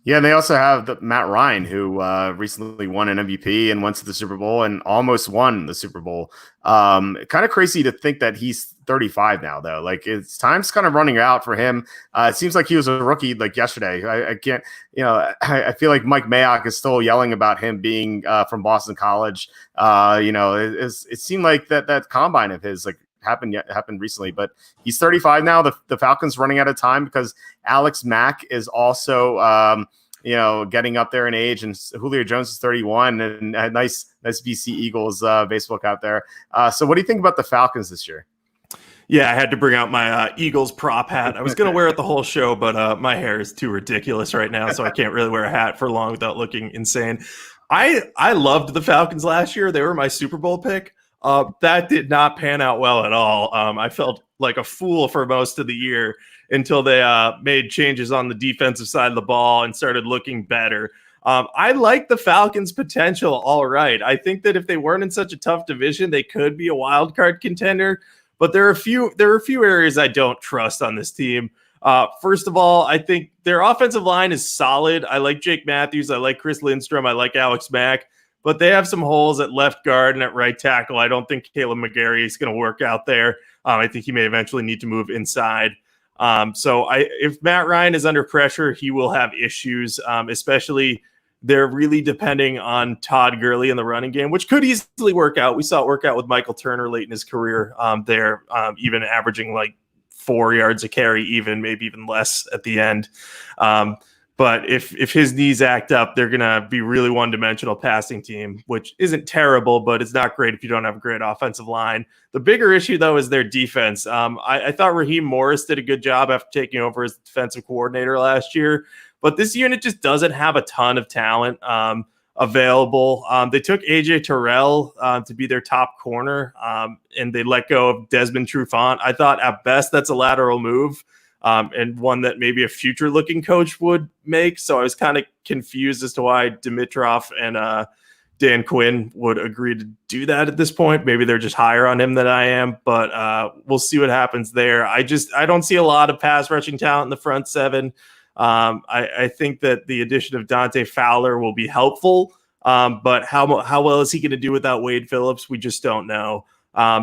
Yeah, and they also have Matt Ryan, who recently won an MVP and went to the Super Bowl and almost won the Super Bowl. Kind of crazy to think that he's 35 now, though. Like, it's time's kind of running out for him. It seems like he was a rookie like yesterday. I can't, I feel like Mike Mayock is still yelling about him being from Boston College. It seemed like that combine of his happened recently, but he's 35 now. The Falcons running out of time because Alex Mack is also getting up there in age, and Julio Jones is 31, and a nice BC Eagles Facebook out there. So what do you think about the Falcons this year? Yeah, I had to bring out my Eagles prop hat. I was going to wear it the whole show, but my hair is too ridiculous right now, so I can't really wear a hat for long without looking insane. I loved the Falcons last year. They were my Super Bowl pick. That did not pan out well at all. I felt like a fool for most of the year until they made changes on the defensive side of the ball and started looking better. I like the Falcons' potential all right. I think that if they weren't in such a tough division, they could be a wild card contender. But there are a few areas I don't trust on this team. First of all, I think their offensive line is solid. I like Jake Matthews. I like Chris Lindstrom. I like Alex Mack. But they have some holes at left guard and at right tackle. I don't think Caleb McGarry is going to work out there. I think he may eventually need to move inside. If Matt Ryan is under pressure, he will have issues, especially they're really depending on Todd Gurley in the running game, which could easily work out. We saw it work out with Michael Turner late in his career there, even averaging like 4 yards a carry, maybe even less at the end. But if his knees act up, they're going to be really one-dimensional passing team, which isn't terrible, but it's not great if you don't have a great offensive line. The bigger issue, though, is their defense. I thought Raheem Morris did a good job after taking over as defensive coordinator last year, but this unit just doesn't have a ton of talent available. They took A.J. Terrell to be their top corner, and they let go of Desmond Trufant. I thought at best that's a lateral move. And one that maybe a future-looking coach would make. So I was kind of confused as to why Dimitroff and Dan Quinn would agree to do that at this point. Maybe they're just higher on him than I am, but we'll see what happens there. I don't see a lot of pass rushing talent in the front seven. I think that the addition of Dante Fowler will be helpful, but how well is he going to do without Wade Phillips? We just don't know.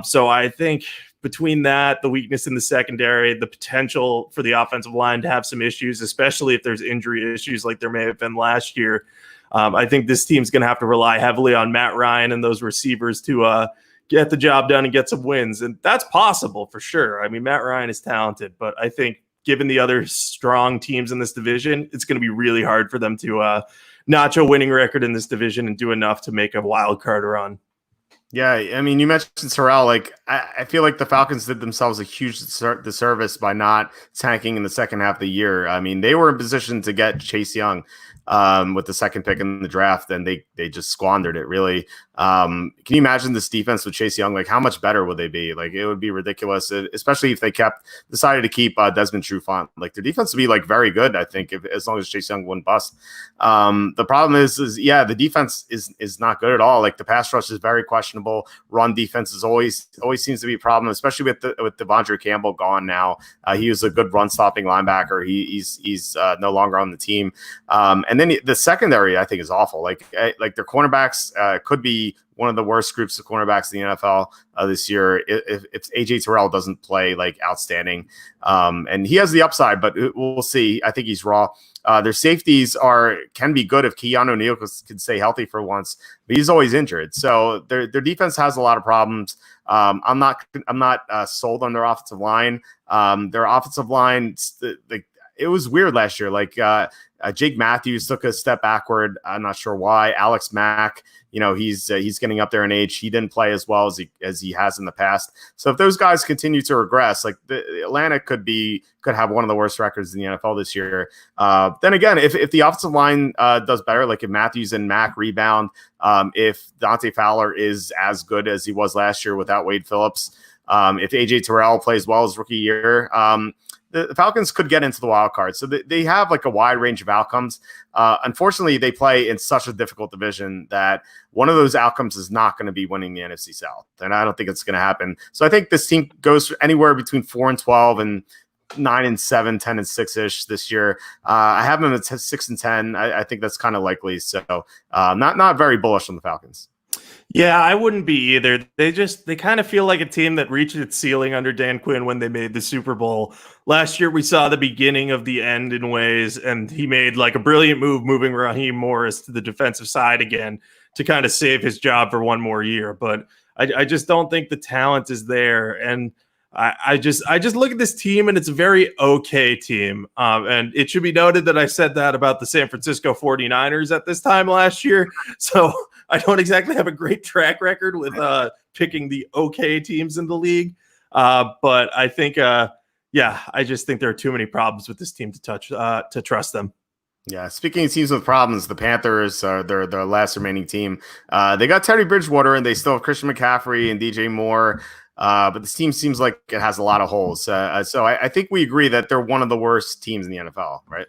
So I think between that, the weakness in the secondary, the potential for the offensive line to have some issues, especially if there's injury issues like there may have been last year, I think this team's going to have to rely heavily on Matt Ryan and those receivers to get the job done and get some wins. And that's possible for sure. I mean, Matt Ryan is talented, but I think given the other strong teams in this division, it's going to be really hard for them to notch a winning record in this division and do enough to make a wild card run. Yeah, I mean, you mentioned Terrell. Like, I feel like the Falcons did themselves a huge disservice by not tanking in the second half of the year. I mean, they were in position to get Chase Young with the second pick in the draft, and they just squandered it, really. Can you imagine this defense with Chase Young? Like, how much better would they be? Like, it would be ridiculous, especially if they decided to keep Desmond Trufant. Like, their defense would be, like, very good, I think, as long as Chase Young wouldn't bust. The problem is the defense is not good at all. Like, the pass rush is very questionable. Run defense is always seems to be a problem, especially with Devondre Campbell gone now. He was a good run-stopping linebacker. He's no longer on the team. And then the secondary, I think, is awful. Like their cornerbacks could be one of the worst groups of cornerbacks in the NFL this year if A.J. Terrell doesn't play like outstanding. And he has the upside, but we'll see. I think he's raw. Their safeties can be good if Keanu O'Neal can stay healthy for once, but he's always injured. So their defense has a lot of problems. I'm not sold on their offensive line. Their offensive line, it was weird last year. Like Jake Matthews took a step backward. I'm not sure why. Alex Mack, he's getting up there in age. He didn't play as well as he has in the past. So if those guys continue to regress, like Atlanta could have one of the worst records in the NFL this year. Then again, if the offensive line does better, like if Matthews and Mack rebound, if Dante Fowler is as good as he was last year without Wade Phillips, if A.J. Terrell plays well his rookie year, the Falcons could get into the wild card. So they have like a wide range of outcomes. Unfortunately, they play in such a difficult division that one of those outcomes is not going to be winning the NFC South. And I don't think it's going to happen. So I think this team goes anywhere between 4-12 and 9-7, 10-6 this year. I have them at 6-10. I think that's kind of likely. So not very bullish on the Falcons. Yeah, I wouldn't be either. They kind of feel like a team that reached its ceiling under Dan Quinn when they made the Super Bowl. Last year, we saw the beginning of the end in ways, and he made like a brilliant move moving Raheem Morris to the defensive side again to kind of save his job for one more year. But I just don't think the talent is there. And I just look at this team, and it's a very okay team. And it should be noted that I said that about the San Francisco 49ers at this time last year. So I don't exactly have a great track record with picking the okay teams in the league. But I think, I just think there are too many problems with this team to trust them. Yeah, speaking of teams with problems, the Panthers are their last remaining team. They got Teddy Bridgewater, and they still have Christian McCaffrey and DJ Moore. But this team seems like it has a lot of holes. So I think we agree that they're one of the worst teams in the NFL, right?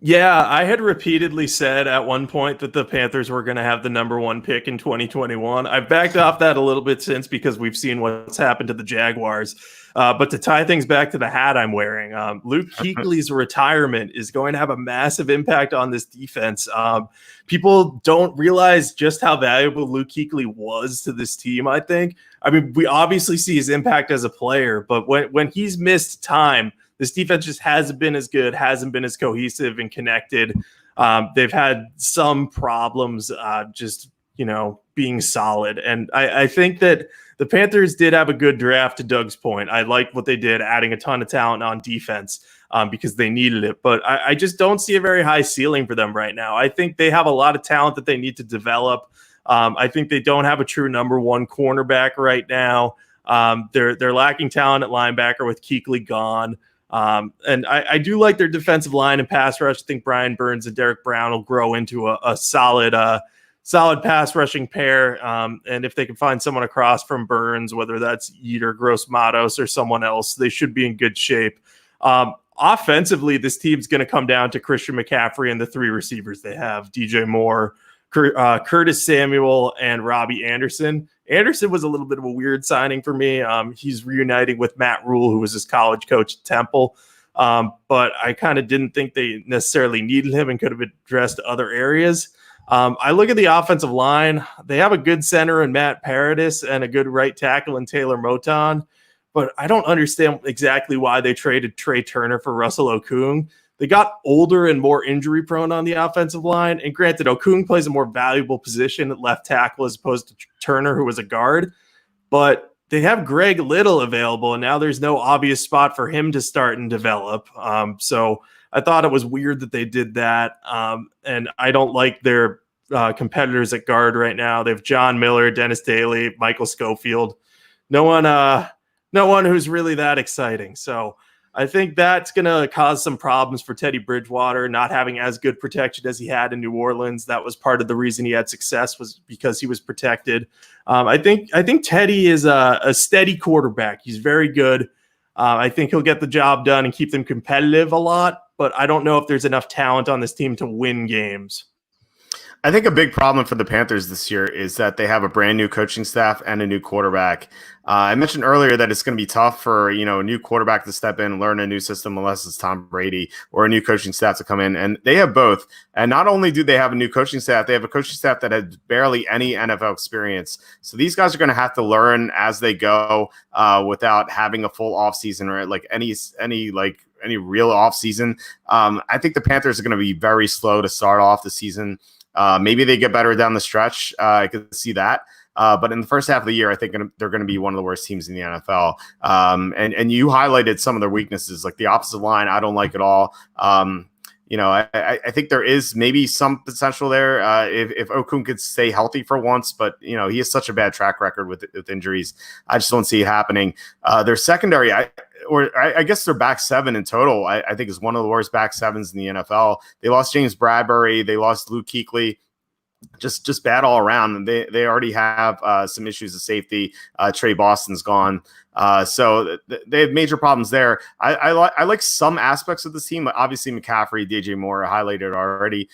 Yeah, I had repeatedly said at one point that the Panthers were going to have the number 1 pick in 2021. I've backed off that a little bit since because we've seen what's happened to the Jaguars. But to tie things back to the hat I'm wearing, Luke Kuechly's retirement is going to have a massive impact on this defense. People don't realize just how valuable Luke Kuechly was to this team, I think. I mean, we obviously see his impact as a player, but when he's missed time, this defense just hasn't been as good, hasn't been as cohesive and connected. They've had some problems being solid. And I think that the Panthers did have a good draft, to Doug's point. I like what they did, adding a ton of talent on defense because they needed it. But I just don't see a very high ceiling for them right now. I think they have a lot of talent that they need to develop. I think they don't have a true number 1 cornerback right now. They're lacking talent at linebacker with Kuechly gone. And I do like their defensive line and pass rush. I think Brian Burns and Derek Brown will grow into a solid pass rushing pair. And if they can find someone across from Burns, whether that's Yetur Gross-Matos or someone else, they should be in good shape. Offensively, this team's going to come down to Christian McCaffrey and the 3 receivers they have: DJ Moore, Curtis Samuel, and Robbie Anderson. Anderson was a little bit of a weird signing for me. He's reuniting with Matt Rule, who was his college coach at Temple. But I kind of didn't think they necessarily needed him and could have addressed other areas. I look at the offensive line. They have a good center in Matt Paradis and a good right tackle in Taylor Moton. But I don't understand exactly why they traded Trey Turner for Russell Okung. They got older and more injury prone on the offensive line. And granted, Okung plays a more valuable position at left tackle as opposed to Turner, who was a guard. But they have Greg Little available, and now there's no obvious spot for him to start and develop. So I thought it was weird that they did that. And I don't like their competitors at guard right now. They have John Miller, Dennis Daly, Michael Schofield. No one who's really that exciting. So I think that's going to cause some problems for Teddy Bridgewater, not having as good protection as he had in New Orleans. That was part of the reason he had success, was because he was protected. I think Teddy is a steady quarterback. He's very good. I think he'll get the job done and keep them competitive a lot, but I don't know if there's enough talent on this team to win games. I think a big problem for the Panthers this year is that they have a brand new coaching staff and a new quarterback. I mentioned earlier that it's going to be tough for a new quarterback to step in and learn a new system unless it's Tom Brady, or a new coaching staff to come in. And they have both. And not only do they have a new coaching staff, they have a coaching staff that has barely any NFL experience. So these guys are going to have to learn as they go without having a full offseason or like any real offseason. I think the Panthers are going to be very slow to start off the season. Maybe they get better down the stretch. I could see that. But in the first half of the year, I think they're going to be one of the worst teams in the NFL. And you highlighted some of their weaknesses, like the offensive line. I don't like at all. I think there is maybe some potential there if Okung could stay healthy for once. But, he has such a bad track record with injuries. I just don't see it happening. Their secondary, I guess their back 7 in total, I think is one of the worst back 7s in the NFL. They lost James Bradbury. They lost Luke Kuechly. just bad all around. And they already have some issues of safety. Trey Boston's gone. So they have major problems there. I like some aspects of this team. Obviously, McCaffrey, DJ Moore, highlighted already.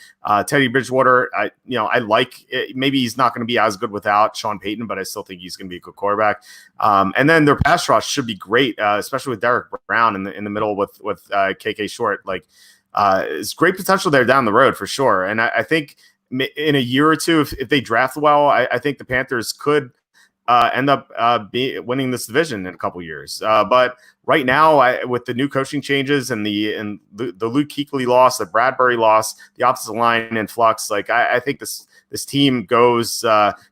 Teddy Bridgewater, I like it. Maybe he's not going to be as good without Sean Payton, but I still think he's going to be a good quarterback. And then their pass rush should be great, especially with Derek Brown in the middle with KK Short. It's great potential there down the road for sure. And I think in a year or two, if they draft well, I think the Panthers could end up winning this division in a couple years. But right now, with the new coaching changes and the Luke Kuechly loss, the Bradbury loss, the offensive line in flux, I think this team goes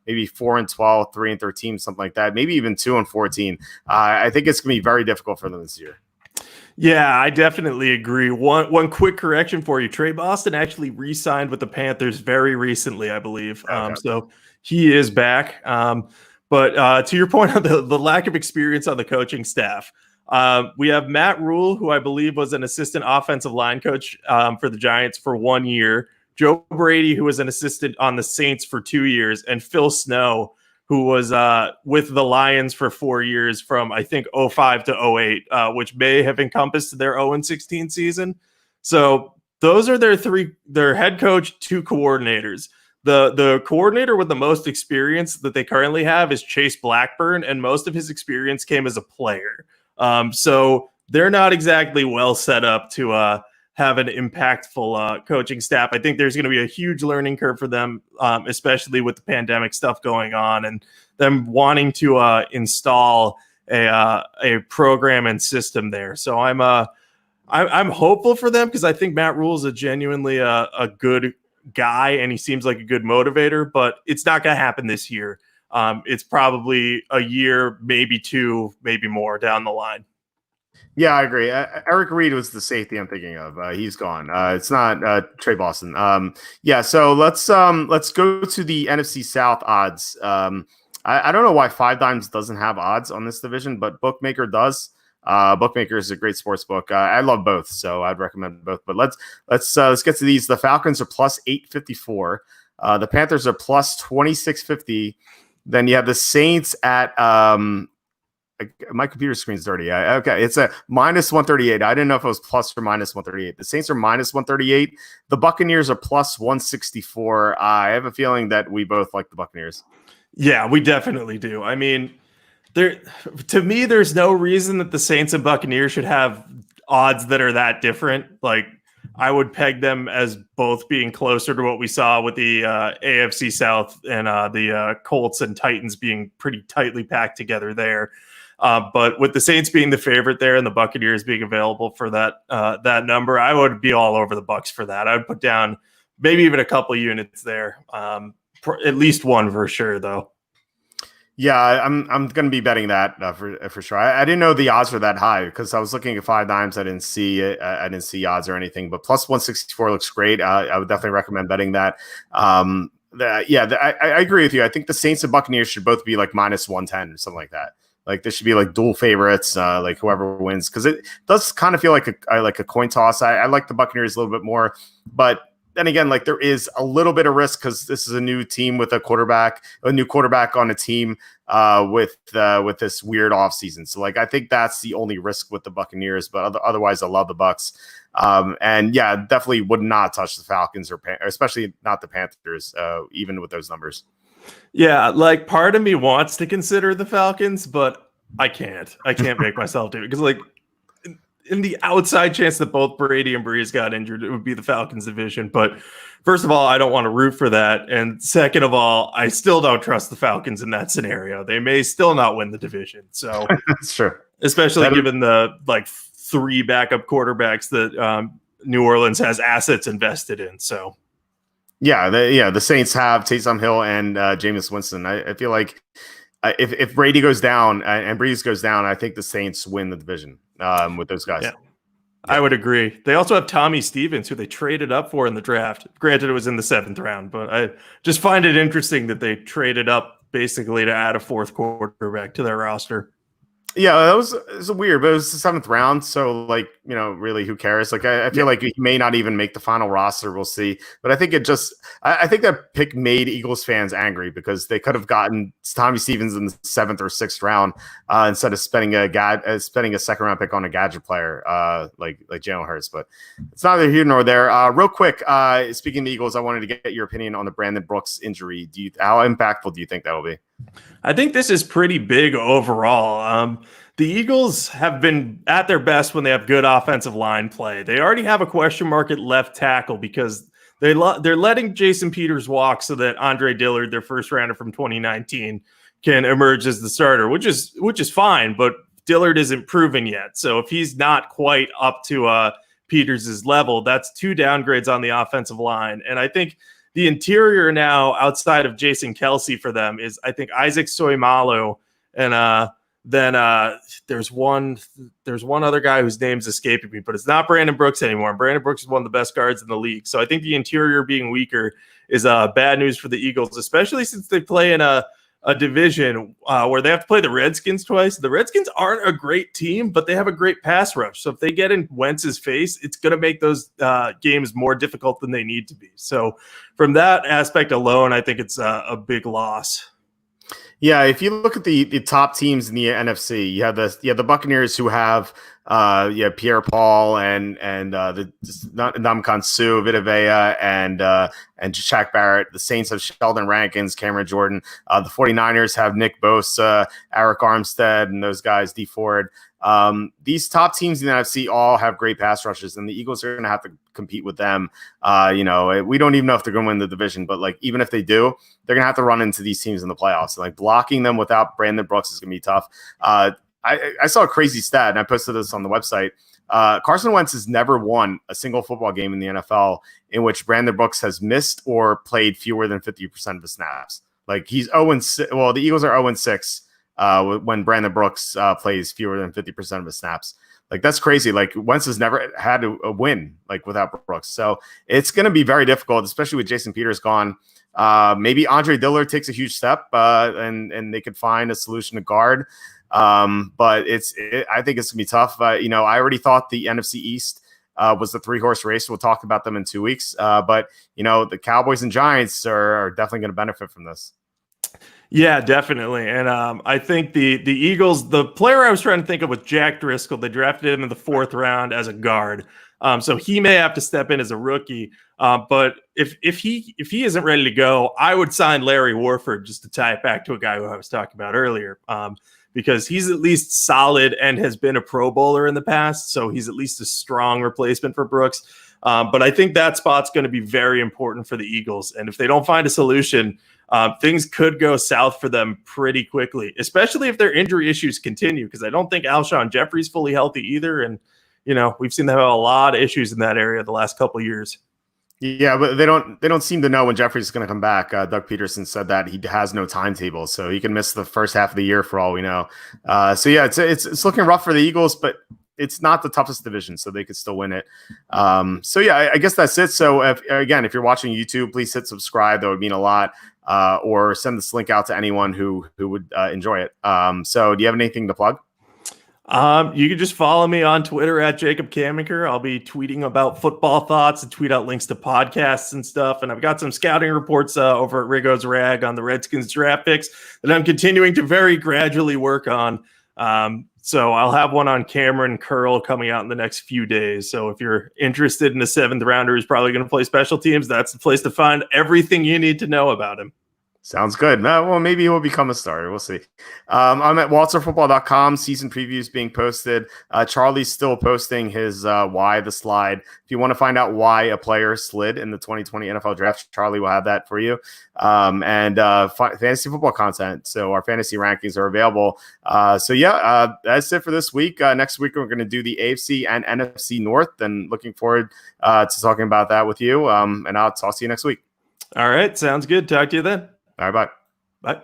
maybe 4-12, 3-13, something like that, maybe even 2-14. I think it's going to be very difficult for them this year. Yeah, I definitely agree. One quick correction for you. Trey Boston actually re-signed with the Panthers very recently, I believe. So he is back. But to your point on the lack of experience on the coaching staff, we have Matt Rule, who I believe was an assistant offensive line coach for the Giants for 1 year, Joe Brady, who was an assistant on the Saints for 2 years, and Phil Snow, who was with the Lions for 4 years from, I think, 05 to 08, which may have encompassed their 0-16 season. So those are their head coach, 2 coordinators. The coordinator with the most experience that they currently have is Chase Blackburn, and most of his experience came as a player. So they're not exactly well set up to have an impactful coaching staff. I think there's going to be a huge learning curve for them, especially with the pandemic stuff going on and them wanting to install a program and system there. So I'm hopeful for them because I think Matt Rule is a genuinely a good guy and he seems like a good motivator, but it's not going to happen this year. It's probably a year, maybe 2, maybe more down the line. Yeah, I agree. Eric Reed was the safety I'm thinking of. He's gone. It's not Trey Boston. So let's go to the NFC South odds. I don't know why Five Dimes doesn't have odds on this division, but Bookmaker does. Bookmaker is a great sports book. I love both, so I'd recommend both. But let's get to these. The Falcons are plus 854. The Panthers are plus 2650. Then you have the Saints at my computer screen's dirty. Okay, it's a minus 138. I didn't know if it was plus or minus 138. The Saints are minus 138. The Buccaneers are plus 164. I have a feeling that we both like the Buccaneers. Yeah, we definitely do. I mean, to me, there's no reason that the Saints and Buccaneers should have odds that are that different. Like, I would peg them as both being closer to what we saw with the AFC South and the Colts and Titans being pretty tightly packed together there. But with the Saints being the favorite there and the Buccaneers being available for that number, I would be all over the Bucs for that. I would put down maybe even a couple units there, at least one for sure, though. Yeah, I'm going to be betting that for sure. I didn't know the odds were that high because I was looking at Five Dimes. I didn't see it. I didn't see odds or anything. But plus 164 looks great. I would definitely recommend betting that. I agree with you. I think the Saints and Buccaneers should both be like minus 110 or something like that. Like this should be like dual favorites, like whoever wins, because it does kind of feel like a coin toss. I like the Buccaneers a little bit more, but then again, like there is a little bit of risk because this is a new team with a new quarterback on a team with this weird offseason. So like I think that's the only risk with the Buccaneers, but otherwise I love the Bucs. And yeah, definitely would not touch the Falcons or especially not the Panthers, even with those numbers. Yeah, like part of me wants to consider the Falcons, but I can't make myself do it because like in the outside chance that both Brady and Breeze got injured, it would be the Falcons division. But first of all, I don't want to root for that. And second of all, I still don't trust the Falcons in that scenario. They may still not win the division. So that's true. Especially given the like 3 backup quarterbacks that New Orleans has assets invested in. So the Saints have Taysom Hill and Jameis Winston. I feel like if Brady goes down and Breeze goes down, I think the Saints win the division with those guys. Yeah. I would agree. They also have Tommy Stevens, who they traded up for in the draft. Granted, it was in the 7th round, but I just find it interesting that they traded up basically to add a 4th quarterback to their roster. Yeah, it was weird, but it was the 7th round. So like really, who cares? Like, I feel like he may not even make the final roster. We'll see. But I think I think that pick made Eagles fans angry because they could have gotten Tommy Stevens in the 7th or 6th round instead of spending a second round pick on a gadget player like Jalen Hurts. But it's neither here nor there. Real quick, speaking of the Eagles, I wanted to get your opinion on the Brandon Brooks injury. How impactful do you think that will be? I think this is pretty big overall. The Eagles have been at their best when they have good offensive line play. They already have a question mark at left tackle because they're letting Jason Peters walk so that Andre Dillard, their first rounder from 2019, can emerge as the starter, which is fine, but Dillard isn't proven yet. So if he's not quite up to Peters' level, that's 2 downgrades on the offensive line. And I think the interior now, outside of Jason Kelsey for them, is I think Isaac Soimalo, and then there's one other guy whose name's escaping me, but it's not Brandon Brooks anymore. Brandon Brooks is one of the best guards in the league. So I think the interior being weaker is bad news for the Eagles, especially since they play in a division where they have to play the Redskins twice. The Redskins aren't a great team, but they have a great pass rush. So if they get in Wentz's face, it's going to make those games more difficult than they need to be. So from that aspect alone, I think it's a big loss. Yeah, if you look at the top teams in the NFC, you have the Buccaneers who have Pierre Paul and the Ndamukong Suh, Vita Vea, and Shaq Barrett. The Saints have Sheldon Rankins, Cameron Jordan. The 49ers have Nick Bosa, Eric Armstead, and those guys, D Ford. These top teams in the NFC all have great pass rushes, and the Eagles are going to have to compete with them. We don't even know if they're going to win the division, but like even if they do, they're going to have to run into these teams in the playoffs. Like blocking them without Brandon Brooks is going to be tough. I saw a crazy stat, and I posted this on the website. Carson Wentz has never won a single football game in the NFL in which Brandon Brooks has missed or played fewer than 50% of his snaps. Like he's 0-6. Well, the Eagles are 0-6. When Brandon Brooks plays fewer than 50% of his snaps. Like, that's crazy. Like, Wentz has never had a win, like, without Brooks. So it's going to be very difficult, especially with Jason Peters gone. Maybe Andre Dillard takes a huge step and they could find a solution to guard. But I think it's going to be tough. I already thought the NFC East was the 3-horse race. We'll talk about them in 2 weeks. But the Cowboys and Giants are definitely going to benefit from this. Yeah, definitely. And I think the Eagles, the player I was trying to think of was Jack Driscoll. They drafted him in the 4th round as a guard. So he may have to step in as a rookie. But if he isn't ready to go, I would sign Larry Warford, just to tie it back to a guy who I was talking about earlier, because he's at least solid and has been a Pro Bowler in the past. So he's at least a strong replacement for Brooks. But I think that spot's going to be very important for the Eagles. And if they don't find a solution, things could go south for them pretty quickly, especially if their injury issues continue, because I don't think Alshon Jeffrey's fully healthy either. And, we've seen them have a lot of issues in that area the last couple of years. Yeah, but they don't seem to know when Jeffrey's going to come back. Doug Peterson said that he has no timetable, so he can miss the first half of the year for all we know. It's looking rough for the Eagles, but it's not the toughest division, so they could still win it. I guess that's it. So if you're watching YouTube, please hit subscribe. That would mean a lot. Or send this link out to anyone who would enjoy it. So do you have anything to plug? You can just follow me on Twitter at Jacob Camenker. I'll be tweeting about football thoughts and tweet out links to podcasts and stuff. And I've got some scouting reports over at Rigo's Rag on the Redskins draft picks that I'm continuing to very gradually work on. So I'll have one on Cameron Curl coming out in the next few days. So if you're interested in a 7th rounder who's probably going to play special teams, that's the place to find everything you need to know about him. Sounds good. Well, maybe he'll become a starter. We'll see. I'm at walterfootball.com. Season previews being posted. Charlie's still posting his why the slide. If you want to find out why a player slid in the 2020 NFL draft, Charlie will have that for you. And fantasy football content. So our fantasy rankings are available. That's it for this week. Next week, we're going to do the AFC and NFC North, and looking forward to talking about that with you. And I'll talk to you next week. All right. Sounds good. Talk to you then. All right, bye. Bye.